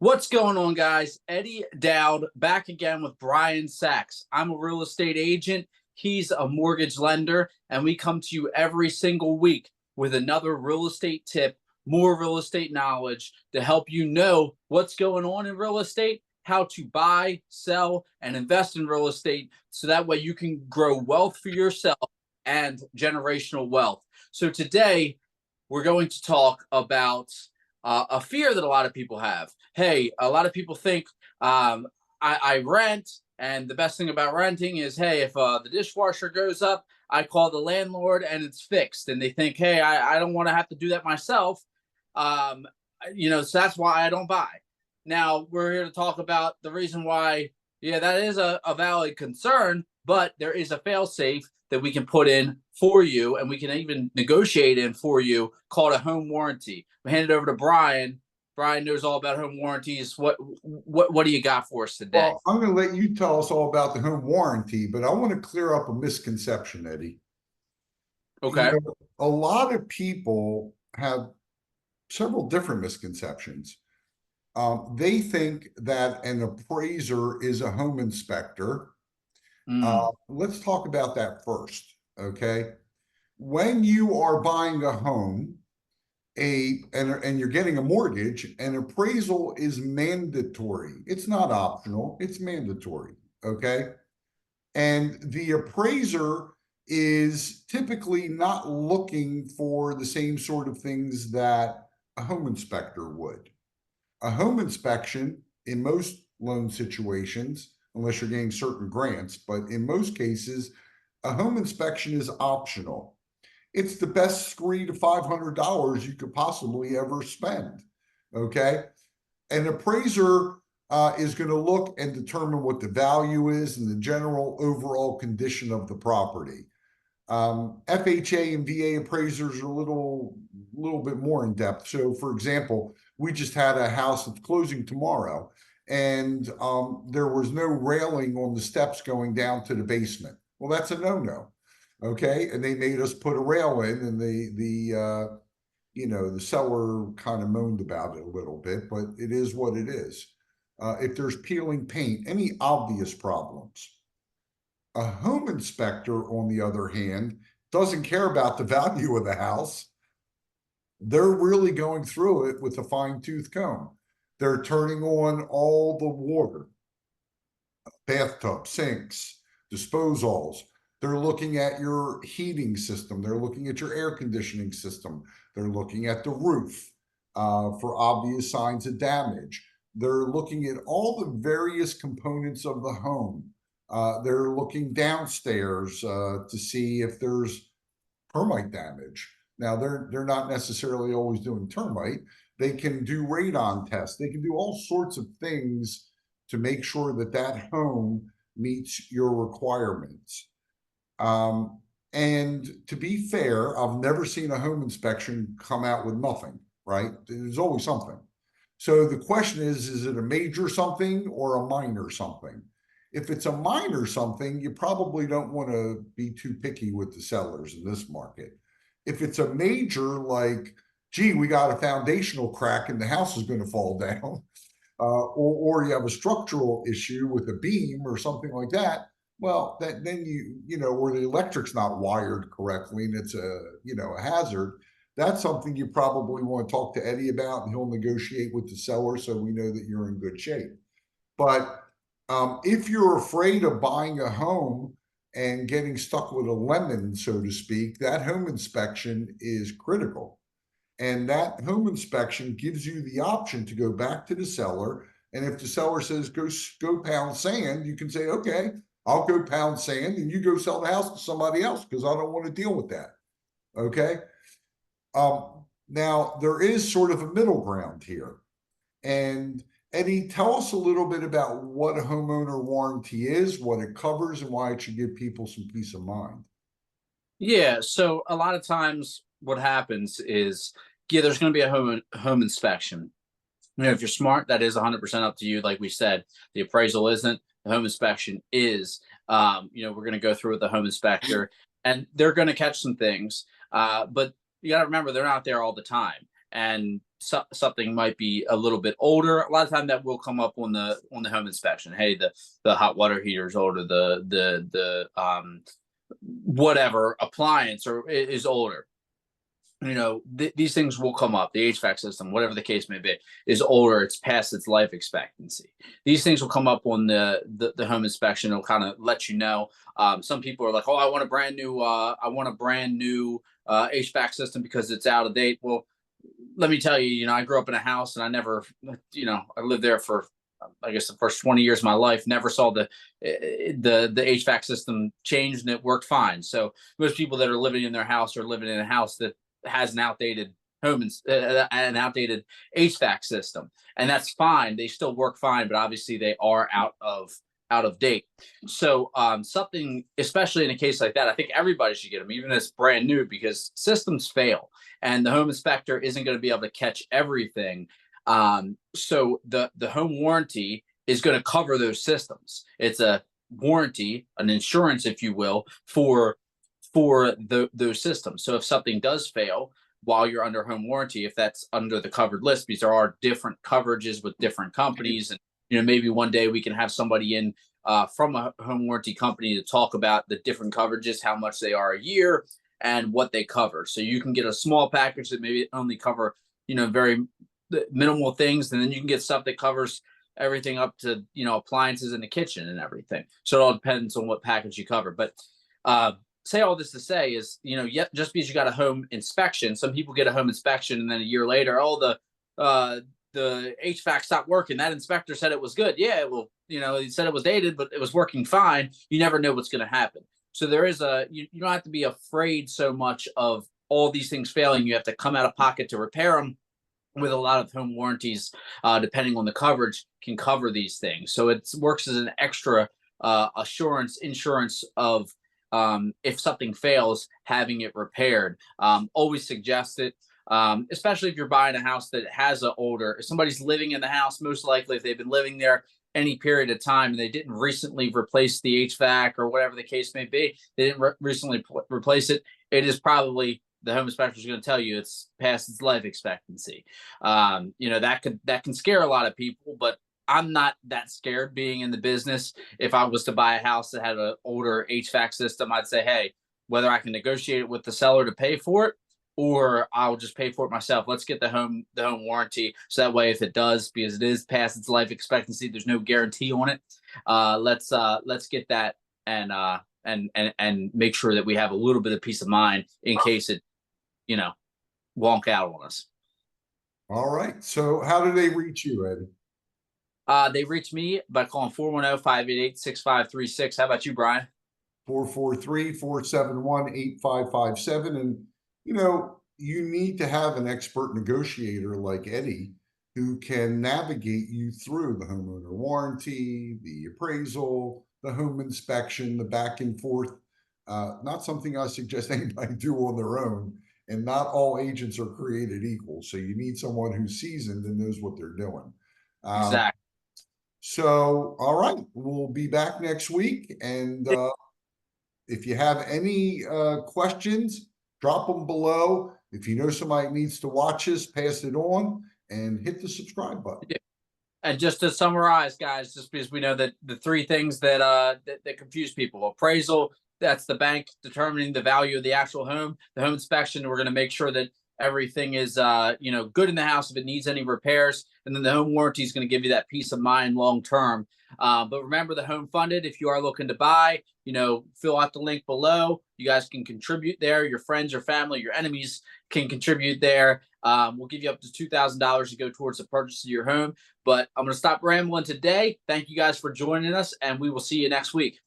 What's going on, guys? Eddie Dowd back again with Brian Sachs. I'm a real estate agent. He's a mortgage lender, and we come to you every single week with another real estate tip, more real estate knowledge to help you know what's going on in real estate, how to buy, sell, and invest in real estate so that way you can grow wealth for yourself and generational wealth. So today, we're going to talk about a fear that a lot of people have. Hey, a lot of people think I rent, and the best thing about renting is, hey, if the dishwasher goes up, I call the landlord and it's fixed. And they think, hey, I don't want to have to do that myself. Um, so that's why I don't buy. Now, we're here to talk about the reason why, yeah, that is a valid concern, but there is a fail safe that we can put in for you, and we can even negotiate in for you, called a home warranty. We hand it over to Brian. Brian knows all about home warranties. What do you got for us today? Well, I'm going to let you tell us all about the home warranty, but I want to clear up a misconception, Eddie. Okay. A lot of people have several different misconceptions. They think that an appraiser is a home inspector. Let's talk about that first, okay? When you are buying a home, and you're getting a mortgage, an appraisal is mandatory. It's not optional, it's mandatory, okay? And the appraiser is typically not looking for the same sort of things that a home inspector would. A home inspection, in most loan situations, unless you're getting certain grants, but in most cases, a home inspection is optional. It's the best $300 to $500 you could possibly ever spend. Okay. An appraiser is going to look and determine what the value is and the general overall condition of the property. FHA and VA appraisers are a little bit more in depth. So, for example, we just had a house that's closing tomorrow, and there was no railing on the steps going down to the basement. Well, that's a no-no. Okay, and they made us put a rail in, and the seller kind of moaned about it a little bit, but it is what it is. If there's peeling paint, any obvious problems. A home inspector, on the other hand, doesn't care about the value of the house. They're really going through it with a fine-tooth comb. They're turning on all the water, bathtub, sinks, disposals. They're looking at your heating system. They're looking at your air conditioning system. They're looking at the roof for obvious signs of damage. They're looking at all the various components of the home. They're looking downstairs to see if there's termite damage. Now, they're not necessarily always doing termite. They can do radon tests. They can do all sorts of things to make sure that that home meets your requirements. And to be fair, I've never seen a home inspection come out with nothing, right? There's always something. So the question is it a major something or a minor something? If it's a minor something, you probably don't want to be too picky with the sellers in this market. If it's a major, like, gee, we got a foundational crack and the house is going to fall down, or you have a structural issue with a beam or something like that, well, then or the electric's not wired correctly and it's a hazard. That's something you probably want to talk to Eddie about, and he'll negotiate with the seller so we know that you're in good shape. But if you're afraid of buying a home and getting stuck with a lemon, so to speak, that home inspection is critical. And that home inspection gives you the option to go back to the seller. And if the seller says, go pound sand, you can say, okay, I'll go pound sand and you go sell the house to somebody else because I don't want to deal with that. Okay. Now, there is sort of a middle ground here. And Eddie, tell us a little bit about what a homeowner warranty is, what it covers, and why it should give people some peace of mind. Yeah. So a lot of times, what happens is, yeah, there's going to be a home inspection. If you're smart, that is 100% up to you. Like we said, the appraisal isn't. The home inspection is. We're going to go through with the home inspector, and they're going to catch some things. But you got to remember, they're not there all the time. And something might be a little bit older. A lot of time that will come up on the home inspection. Hey, the hot water heater is older. The whatever appliance or is older. These things will come up. The HVAC system, whatever the case may be, is older. It's past its life expectancy. These things will come up on the home inspection. It'll kind of let you know. Some people are like, "Oh, I want a brand new HVAC system because it's out of date." Well, let me tell you, I grew up in a house and I never, I lived there for, I guess, the first 20 years of my life. Never saw the HVAC system change, and it worked fine. So most people that are living in their house are living in a house that has an outdated an outdated HVAC system, and that's fine. They still work fine, but obviously they are out of date. So something, especially in a case like that, I think everybody should get them, even if it's brand new, because systems fail, and the home inspector isn't going to be able to catch everything. So the home warranty is going to cover those systems. It's a warranty, an insurance, if you will, for those systems. So if something does fail while you're under home warranty, if that's under the covered list, because there are different coverages with different companies, and maybe one day we can have somebody in from a home warranty company to talk about the different coverages, how much they are a year, and what they cover. So you can get a small package that maybe only cover very minimal things, and then you can get stuff that covers everything up to appliances in the kitchen and everything. So it all depends on what package you cover. But say all this to say is, just because you got a home inspection, some people get a home inspection and then a year later, the HVAC stopped working. That inspector said it was good. Yeah, well, he said it was dated, but it was working fine. You never know what's going to happen. So there is you don't have to be afraid so much of all these things failing. You have to come out of pocket to repair them. With a lot of home warranties, depending on the coverage, can cover these things. So it works as an extra insurance of if something fails, having it repaired. Always suggest it, especially if you're buying a house that has if somebody's living in the house, most likely if they've been living there any period of time and they didn't recently replace the HVAC or whatever the case may be, they didn't recently replace it, it is probably, the home inspector is going to tell you, it's past its life expectancy. That can scare a lot of people, but I'm not that scared being in the business. If I was to buy a house that had an older HVAC system, I'd say, hey, whether I can negotiate it with the seller to pay for it, or I'll just pay for it myself. Let's get the home warranty. So that way, if it does, because it is past its life expectancy, there's no guarantee on it. Let's get that and make sure that we have a little bit of peace of mind in case it, wonk out on us. All right. So how do they reach you, Eddie? They reach me by calling 410-588-6536. How about you, Brian? 443-471-8557. And, you need to have an expert negotiator like Eddie who can navigate you through the homeowner warranty, the appraisal, the home inspection, the back and forth. Not something I suggest anybody do on their own. And not all agents are created equal. So you need someone who's seasoned and knows what they're doing. Exactly. So, all right, we'll be back next week. And if you have any questions, drop them below. If you know somebody needs to watch this, pass it on and hit the subscribe button. Yeah. And just to summarize, guys, just because we know that the three things that confuse people: appraisal, that's the bank determining the value of the actual home; the home inspection, we're going to make sure that everything is good in the house if it needs any repairs, and then the home warranty is going to give you that peace of mind long term. But remember, the home funded, if you are looking to buy, fill out the link below. You guys can contribute there. Your friends, your family, your enemies can contribute there. We'll give you up to $2,000 to go towards the purchase of your home. But I'm going to stop rambling today. Thank you guys for joining us, and we will see you next week.